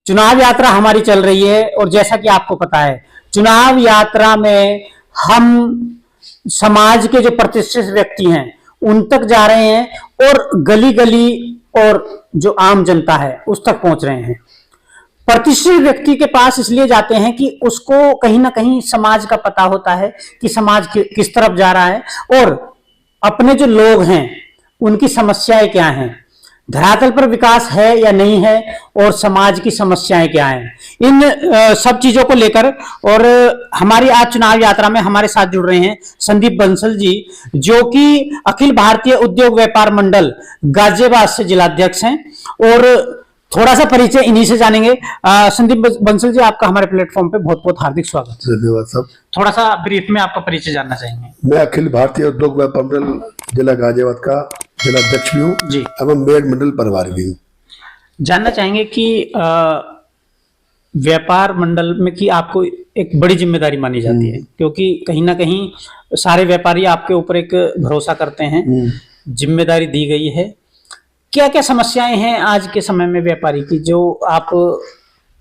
चुनाव यात्रा हमारी चल रही है और जैसा कि आपको पता है चुनाव यात्रा में हम समाज के जो प्रतिष्ठित व्यक्ति हैं उन तक जा रहे हैं और गली गली और जो आम जनता है उस तक पहुंच रहे हैं। प्रतिष्ठित व्यक्ति के पास इसलिए जाते हैं कि उसको कहीं ना कहीं समाज का पता होता है कि समाज किस तरफ जा रहा है और अपने जो लोग हैं उनकी समस्याएं क्या हैं, धरातल पर विकास है या नहीं है और समाज की समस्याएं क्या हैं, इन सब चीजों को लेकर। और हमारी आज चुनाव यात्रा में हमारे साथ जुड़ रहे हैं संदीप बंसल जी, जो कि अखिल भारतीय उद्योग व्यापार मंडल गाजियाबाद से जिलाध्यक्ष हैं। और थोड़ा सा परिचय इन्हीं से जानेंगे। संदीप बंसल जी, आपका हमारे प्लेटफॉर्म पे बहुत बहुत हार्दिक स्वागत। धन्यवाद साहब। थोड़ा सा ब्रीफ में आपका परिचय जानना चाहेंगे। मैं अखिल भारतीय उद्योग व्यापार मंडल जिला गाजियाबाद का जिलाध्यक्ष भी हूँ जी एवं मेड मंडल परिवार भी हूँ। जानना चाहेंगे कि व्यापार मंडल में कि आपको एक बड़ी जिम्मेदारी मानी जाती है, क्योंकि कहीं ना कहीं सारे व्यापारी आपके ऊपर एक भरोसा करते हैं, जिम्मेदारी दी गई है। क्या क्या समस्याएं हैं आज के समय में व्यापारी की जो आप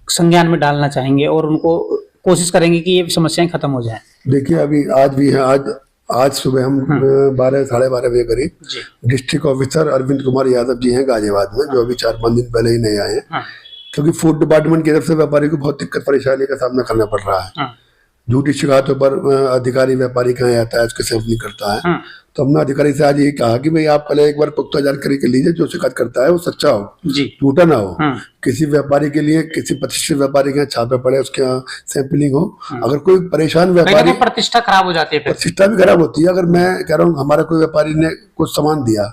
संज्ञान में डालना चाहेंगे और उनको कोशिश करेंगे कि ये समस्याएं खत्म हो जाएं? देखिए, अभी आज भी है, आज सुबह हम 12-12:30 बजे करीब डिस्ट्रिक्ट ऑफिसर अरविंद कुमार यादव जी हैं गाजियाबाद में, जो अभी 4-5 दिन पहले ही नए आए हैं। क्योंकि फूड डिपार्टमेंट की तरफ से व्यापारी को बहुत दिक्कत परेशानी का सामना करना पड़ रहा है। झूठी शिकायतों पर अधिकारी व्यापारी कहाँ आता है, उसकी सैंपलिंग करता है। तो हमने अधिकारी से आज ये कहा कि भाई आप पहले एक बार पुख्ता जानकारी कर लीजिए, जो शिकायत करता है वो सच्चा हो, झूठा ना हो। किसी व्यापारी के लिए, किसी प्रतिष्ठित व्यापारी के यहाँ छापे पड़े, उसके यहाँ सैंपलिंग हो। अगर कोई परेशान व्यापारी, प्रतिष्ठा खराब हो जाती है, प्रतिष्ठा भी खराब होती है। अगर मैं कह रहा हूँ हमारा कोई व्यापारी ने कुछ सामान दिया,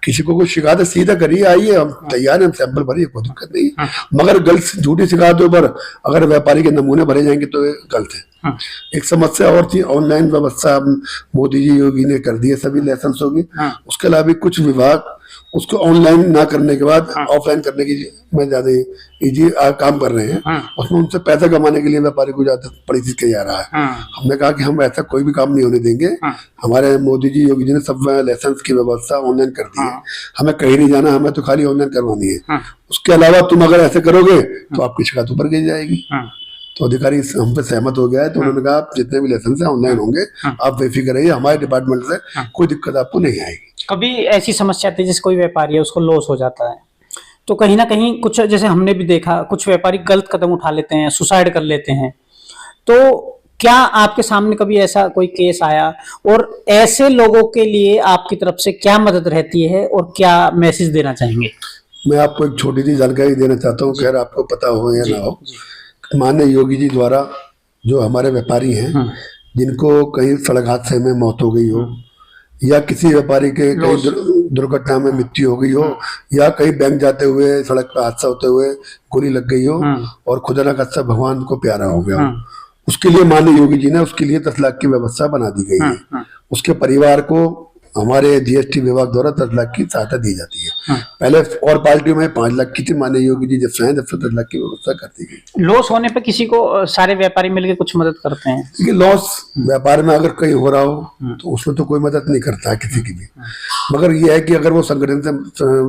किसी को कोई शिकायत सीधा करिए, आइए हम तैयार हैं, हम सैंपल भरिए, कोई दिक्कत नहीं। मगर गलत झूठी शिकायतों पर अगर व्यापारी के नमूने भरे जाएंगे तो ये गलत है। एक समस्या और थी, ऑनलाइन व्यवस्था मोदी जी योगी ने कर दी है सभी लाइसेंस होगी। उसके अलावा कुछ विभाग उसको ऑनलाइन ना करने के बाद ऑफलाइन करने की में ज्यादा इजी काम कर रहे हैं। उसमें उनसे पैसा कमाने के लिए व्यापारी को ज्यादा बड़ी चीज किया जा रहा है। हमने कहा कि हम ऐसा कोई भी काम नहीं होने देंगे। हमारे मोदी जी योगी जी ने सब लाइसेंस की व्यवस्था ऑनलाइन कर दी है, हमें कहीं नहीं जाना, हमें तो खाली ऑनलाइन करवानी है। उसके अलावा तुम अगर ऐसे करोगे तो आपकी शिकायत ऊपर की जाएगी। तो अधिकारी हम पे सहमत हो गया है। तो उन्होंने कहा आप जितने भी लाइसेंस है ऑनलाइन होंगे, आप बेफिक्र रहिए, हमारे डिपार्टमेंट से कोई दिक्कत आपको नहीं आएगी। कभी ऐसी समस्या आती है जैसे कोई व्यापारी है उसको लॉस हो जाता है, तो कहीं ना कहीं कुछ, जैसे हमने भी देखा, कुछ व्यापारी गलत कदम उठा लेते हैं, सुसाइड कर लेते हैं। तो क्या आपके सामने कभी ऐसा कोई केस आया और ऐसे लोगों के लिए आपकी तरफ से क्या मदद रहती है और क्या मैसेज देना चाहेंगे? मैं आपको एक छोटी सी जानकारी देना चाहता हूँ, खैर आपको पता हो या ना हो। माननीय योगी जी द्वारा जो हमारे व्यापारी हैं जिनको कहीं सड़क हादसे में मौत हो गई हो, या किसी व्यापारी के कहीं दुर्घटना में मृत्यु हो गई हो, या कहीं बैंक जाते हुए सड़क पर हादसा होते हुए गोली लग गई हो और खुदा न खास्ता भगवान को प्यारा हो गया हो, उसके लिए माननीय योगी जी ने उसके लिए 10 लाख की व्यवस्था बना दी गई है। उसके परिवार को हमारे जीएसटी विभाग द्वारा 10 लाख की सहायता दी जाती है। पहले और पार्टियों में 5 लाख की थी, माननीय योगी जी जब से 10 लाख की व्यवस्था कर दी गई। लॉस होने पे किसी को सारे व्यापारी मिलकर कुछ मदद करते हैं? देखिए, लॉस व्यापार में अगर कहीं हो रहा हो तो उसमें तो कोई मदद नहीं करता है किसी की भी। मगर ये है कि अगर वो संगठन से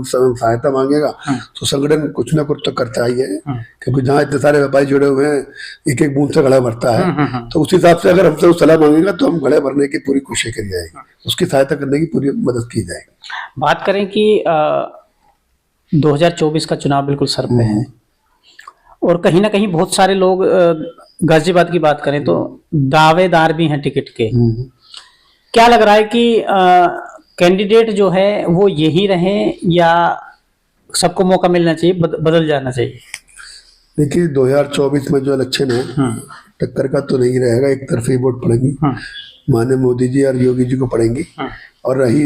सहायता मांगेगा तो संगठन कुछ ना कुछ तो करता ही है, क्योंकि जहाँ इतने सारे व्यापारी जुड़े हुए हैं, एक एक बूंद से घड़ा भरता है। तो उस हिसाब से अगर हमसे वो सलाह मांगेगा तो हम घड़े भरने की पूरी कोशिश करी जाएगी, उसकी सहायता करने की पूरी मदद की जाएगी। बात करें कि 2024 का चुनाव बिल्कुल सर पे है और कहीं ना कहीं बहुत सारे लोग, गाजियाबाद की बात करें तो दावेदार भी हैं टिकट के। क्या लग रहा है कि कैंडिडेट जो है वो यही रहे या सबको मौका मिलना चाहिए, बदल जाना चाहिए? देखिए, 2024 में जो इलेक्शन है टक्कर का तो नहीं रहेगा, एक तरफी वोट पड़ेंगी, माननीय मोदी जी और योगी जी को पड़ेंगी। और रही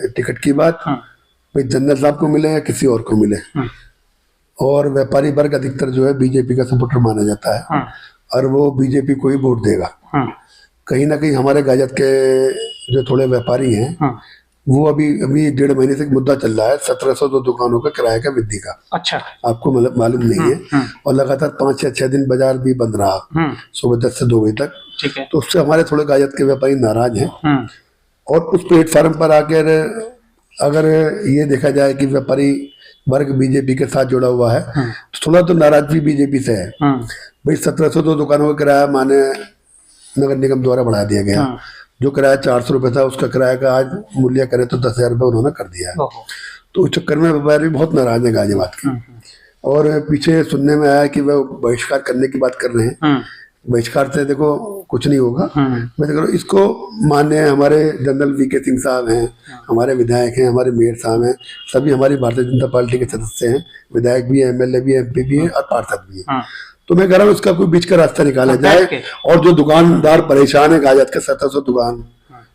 टिकट की बात, भाई जनरल साहब को मिले या किसी और को मिले, और व्यापारी वर्ग अधिकतर जो है बीजेपी का सपोर्टर माना जाता है और वो बीजेपी को ही वोट देगा। कहीं ना कहीं हमारे गाजियाबाद के जो थोड़े व्यापारी हैं वो अभी 1.5 महीने से मुद्दा चल रहा है 1702 दुकानों का किराए का वृद्धि का। अच्छा, आपको मतलब मालूम नहीं है। और लगातार 5 या 6 दिन बाजार भी बंद रहा, सुबह 10 से 2 बजे तक। ठीक है। तो उससे हमारे थोड़े गाजियाबाद के व्यापारी नाराज हैं। और उस प्लेटफार्म पर आकर अगर ये देखा जाए कि व्यापारी वर्ग बीजेपी के साथ जुड़ा हुआ है, तो थोड़ा तो नाराजगी बीजेपी से है। भाई 1700 तो दुकानों का किराया माने नगर निगम द्वारा बढ़ा दिया गया। जो किराया 400 रुपये था, उसका किराया का आज मूल्य करे तो 10,000 रुपये उन्होंने कर दिया है। तो उस चक्कर में व्यापारी बहुत नाराज है गाजियाबाद के। और पीछे सुनने में आया कि वह बहिष्कार करने की बात कर रहे हैं। बहिष्कार से देखो कुछ नहीं होगा। मैं तो कह रहा हूं, इसको माननीय हमारे जनरल वीके सिंह साहब हैं, हमारे विधायक हैं, हमारे मेयर साहब हैं, सभी हमारी भारतीय जनता पार्टी के सदस्य हैं, विधायक भी हैं, MLA भी हैं, MP भी हैं और पार्षद भी हैं। तो मैं कह रहा हूँ इसका कोई बीच का रास्ता निकाला जाए। और जो दुकानदार परेशान है गाजियाबाद के 1700 दुकान,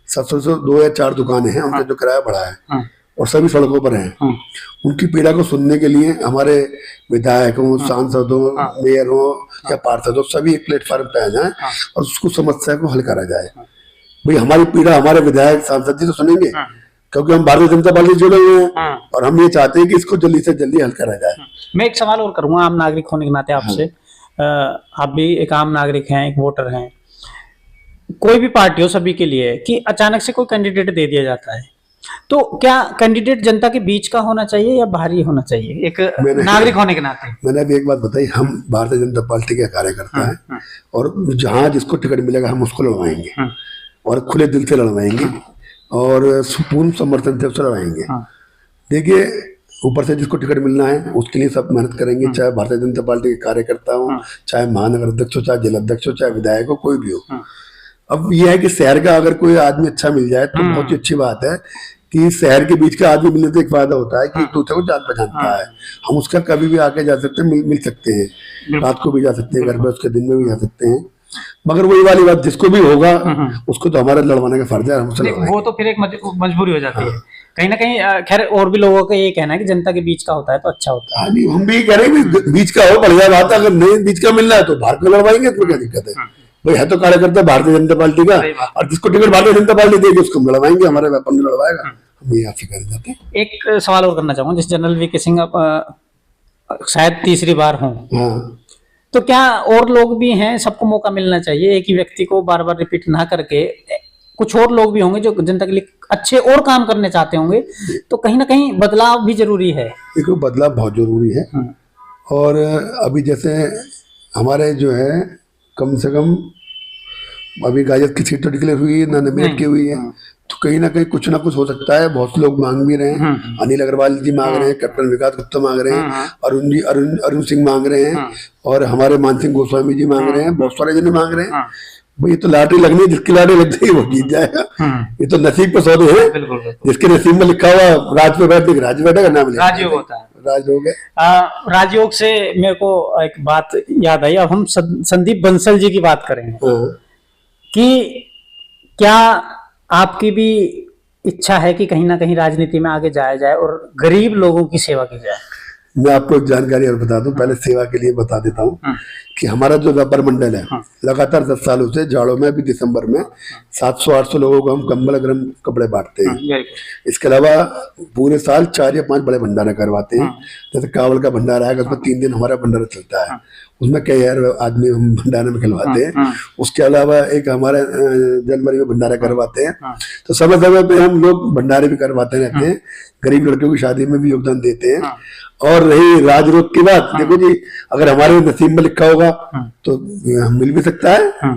702 या 4 दुकानें हैं, उनका जो किराया बढ़ा है और सभी सड़कों पर हैं, उनकी पीड़ा को सुनने के लिए हमारे विधायक हों, सांसद हों, मेयर हों या पार्षद हो, सभी एक प्लेटफॉर्म पे आ जाएं और उसको समस्या को हल करा जाए। भाई हमारी पीड़ा हमारे विधायक सांसद जी तो सुनेंगे, क्योंकि हम भारतीय जनता पार्टी से जुड़े हुए हैं और हम ये चाहते हैं कि इसको जल्दी से जल्दी हल करा जाए। मैं एक सवाल और करूंगा आम नागरिक होने के नाते आपसे। आप भी एक आम नागरिक हैं, एक वोटर हैं। कोई भी पार्टी हो, सभी के लिए कि अचानक से कोई कैंडिडेट दे दिया जाता है, तो क्या कैंडिडेट जनता के बीच का होना चाहिए या बाहरी होना चाहिए, एक नागरिक होने के नाते? मैंने अभी एक बात बताई, हम भारतीय जनता पार्टी के कार्यकर्ता हैं और जहां जिसको टिकट मिलेगा हम उसको लड़वाएंगे और खुले दिल से लड़वाएंगे और पूर्ण समर्थन से उससे लड़वाएंगे। देखिए, ऊपर से जिसको टिकट मिलना है उसके लिए सब मेहनत करेंगे, चाहे भारतीय जनता पार्टी के कार्यकर्ता हो, चाहे महानगर अध्यक्ष हो, चाहे जिला अध्यक्ष हो, चाहे विधायक हो, कोई भी हो। अब यह है कि शहर का अगर कोई आदमी अच्छा मिल जाए तो बहुत ही अच्छी बात है कि शहर के बीच का आदमी मिलने से एक फायदा होता है कि एक दूसरे को जान पहचानता है। हम उसका कभी भी आके जा सकते हैं, मिल सकते हैं, रात को भी जा सकते हैं, घर पे उसके दिन में भी जा सकते हैं। मगर वही वाली बात, जिसको भी होगा उसको तो हमारा लड़वाने का फर्ज है, हम उससे लड़वाएंगे। वो तो फिर एक मजबूरी हो जाती है कहीं ना कहीं। खैर, और भी लोगों का ये कहना है कि जनता के बीच का होता है तो अच्छा होता है। हम भी कह रहे हैं कि बीच का हो, बढ़िया बात है। अगर नहीं बीच का मिलना है तो भारत में लड़वाएंगे, तो क्या दिक्कत है? भाई है तो कार्यकर्ता भारतीय जनता पार्टी का, और जिसको टिकट भारतीय जनता पार्टी देगी उसको हम लड़वाएंगे, हमारे व्यापार में लड़वाएगा। हम ये आपसे कर जाते हैं। एक सवाल और करना चाहूंगा, जिस जनरल वीके सिंह शायद तीसरी बार हों, तो क्या और लोग भी हैं? सबको मौका मिलना चाहिए, एक ही व्यक्ति को बार बार रिपीट ना करके। कुछ और लोग भी होंगे जो जनता के लिए अच्छे और काम करने चाहते होंगे, तो कहीं ना कहीं बदलाव भी जरूरी है। देखो, बदलाव बहुत जरूरी है। और अभी जैसे हमारे जो है कम से कम अभी गाजियाबाद की सीट तो डिक्लेयर हुई है, नॉमिनेट की हुई है, तो कहीं ना कहीं कुछ ना कुछ हो सकता है। बहुत से लोग मांग भी रहे हैं, अनिल अग्रवाल जी मांग रहे हैं, कैप्टन विकास गुप्ता मांग रहे हैं, अरुण सिंह मांग रहे हैं, और हमारे मान सिंह गोस्वामी जी मांग रहे हैं, बहुत सारे जने मांग रहे हैं। ये तो लॉटरी लगनी है, जिसकी लॉटरी लग जाएगी वो जीत जाएगा। ये तो नसीब पे सौदे हैं। जिसके नसीब में लिखा हुआ राज पे बैठ राज बैठेगा, नाम राजयोग होता है। राजयोग है। राजयोग से मेरे को एक बात याद आई। अब हम संदीप बंसल जी की बात करेंगे कि क्या आपकी भी इच्छा है कि कहीं ना कहीं राजनीति में आगे जाया जाए और गरीब लोगों की सेवा की जाए? मैं आपको एक जानकारी और बता दूं, पहले सेवा के लिए बता देता हूं कि हमारा जो व्यापार मंडल है लगातार 10 सालों से जाड़ों में भी दिसंबर में 700-800 लोगों को हम कंबल गर्म कपड़े बांटते हैं। इसके अलावा पूरे साल 4 या 5 बड़े भंडारे करवाते हैं। जैसे कावड़ का भंडारा है, उसमें 3 दिन हमारा भंडारा चलता है, उसमें कई हजार आदमी हम भंडारे में खिलवाते हैं। उसके अलावा एक हमारे जनवरी में भंडारा करवाते हैं। तो समय समय पे हम लोग भंडारे भी करवाते रहते हैं, गरीब लड़कियों की शादी में भी योगदान देते हैं। और रही राजरोग की बात, देखो जी, अगर हमारे नसीब में लिखा होगा तो मिल भी सकता है।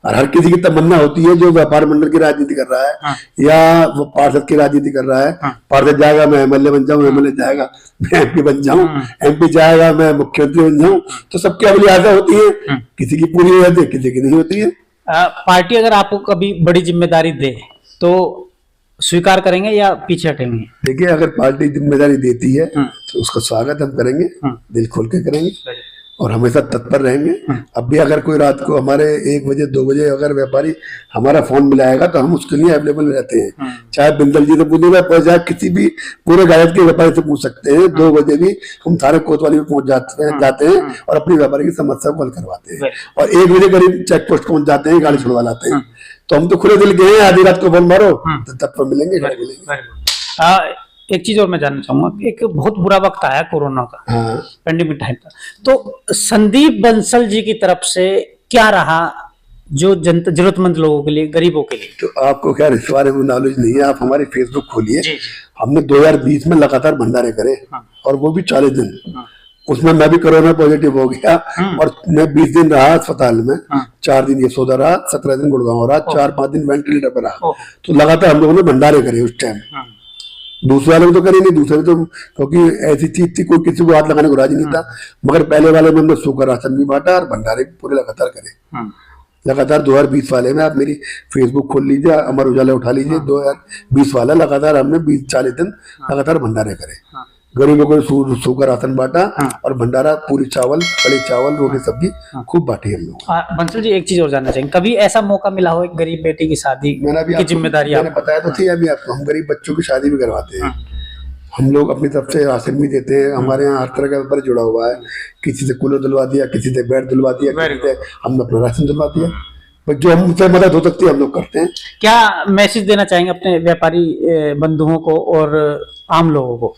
और हर किसी की तमन्ना होती है, जो व्यापार मंडल की राजनीति कर रहा है या वो पार्षद की राजनीति कर रहा है। पार्षद जाएगा मैं MLA बन जाऊं, MLA जाएगा मैं MP बन जाऊं, MP जाएगा मैं मुख्यमंत्री बन जाऊं। तो सबकी अपनी आशा होती है, किसी की पूरी हो जाती है, किसी की नहीं होती है। पार्टी अगर आपको कभी बड़ी जिम्मेदारी दे तो स्वीकार करेंगे या पीछे हटेंगे? देखिए, अगर पार्टी जिम्मेदारी देती है तो उसका स्वागत हम करेंगे, दिल खोल के करेंगे और हमेशा तत्पर रहेंगे। अब भी अगर कोई रात को हमारे 1 बजे 2 बजे अगर व्यापारी हमारा फोन मिलाएगा तो हम उसके लिए अवेलेबल रहते हैं। चाहे बिंदल जी से पूछेगा, चाहे किसी भी पूरे गायब के व्यापारी से पूछ सकते हैं। 2 बजे भी हम सारे कोतवाली में पहुंच जाते हैं और अपनी व्यापारी की समस्या को हल करवाते हैं। और 1 बजे करीब चेक पोस्ट पहुंच जाते हैं, गाड़ी छुड़वा लाते हैं। तो हम तो खुले दिल गए हैं, आधी रात को फोन मारो तो तब पर मिलेंगे। एक चीज और मैं जानना चाहूंगा, एक बहुत बुरा वक्त आया कोरोना का, पेंडेमिक टाइम का, तो संदीप बंसल जी की तरफ से क्या रहा जो जनता जरूरतमंद लोगों के लिए, गरीबों के लिए? तो आपको क्या इस बारे में नॉलेज नहीं है? आप हमारी फेसबुक खोलिए, हमने 2020 में लगातार भंडारे करे और वो भी 40 दिन। उसमें मैं भी कोरोना पॉजिटिव हो गया और मैं 20 दिन रहा अस्पताल में। 4 दिन यशोदा रहा, 17 दिन गुड़गांव रहा, 4-5 दिन वेंटिलेटर पर रहा। तो लगातार हम लोगों ने भंडारे करे उस टाइम। दूसरे वाले में तो करे नहीं, दूसरे में तो क्योंकि ऐसी चीज थी कोई किसी को हाथ लगाने को राजी नहीं था। मगर पहले वाले में हमने सूखा राशन भी बांटा और भंडारे पूरे लगातार करे। लगातार 2020 वाले में आप मेरी फेसबुक खोल लीजिए, अमर उजाला उठा लीजिए, 2020 वाला लगातार हमने 20-40 दिन लगातार भंडारे करे। गरीबों को सूखा राशन बांटा और भंडारा, पूरी चावल, कड़ी चावल, रोटी सब्जी खूब बांटी हम लोग। बंसल जी एक चीज और जानना चाहेंगे, कभी ऐसा मौका मिला हो एक गरीब बेटी की शादी की जिम्मेदारी मैंने बताया तो थी अभी आपको, हम गरीब बच्चों की शादी भी करवाते हैं। हम लोग अपनी तरफ से राशन भी देते हैं। हमारे यहाँ हर तरह का व्यापार जुड़ा हुआ है। किसी से कूलर दिलवा दिया, किसी से बेड दिलवा दिया, किसी से हमने अपना राशन दिलवा दिया। बस जो हमसे मदद हो सकती है हम लोग करते हैं। क्या मैसेज देना चाहेंगे अपने व्यापारी बंधुओं को और आम लोगों को?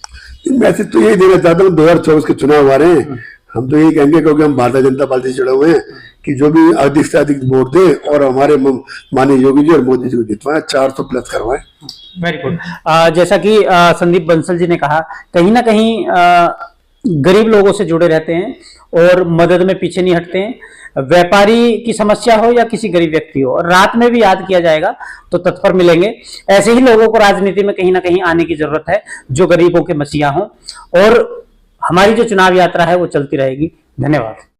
मैसेज तो यही देना चाहता हूँ, 2024 के चुनाव आ रहे हैं, हम तो यही कहेंगे क्योंकि हम भारतीय जनता पार्टी से जुड़े हुए हैं कि जो भी अधिक से अधिक वोट दे और हमारे माननीय योगी जी और मोदी जी को जितवाएं, 400 प्लस करवाएं। Very good. जैसा कि संदीप बंसल जी ने कहा, कहीं ना कहीं गरीब लोगों से जुड़े रहते हैं और मदद में पीछे नहीं हटते हैं। व्यापारी की समस्या हो या किसी गरीब व्यक्ति हो, रात में भी याद किया जाएगा तो तत्पर मिलेंगे। ऐसे ही लोगों को राजनीति में कहीं ना कहीं आने की जरूरत है जो गरीबों के मसीहा हों, और हमारी जो चुनाव यात्रा है वो चलती रहेगी। धन्यवाद।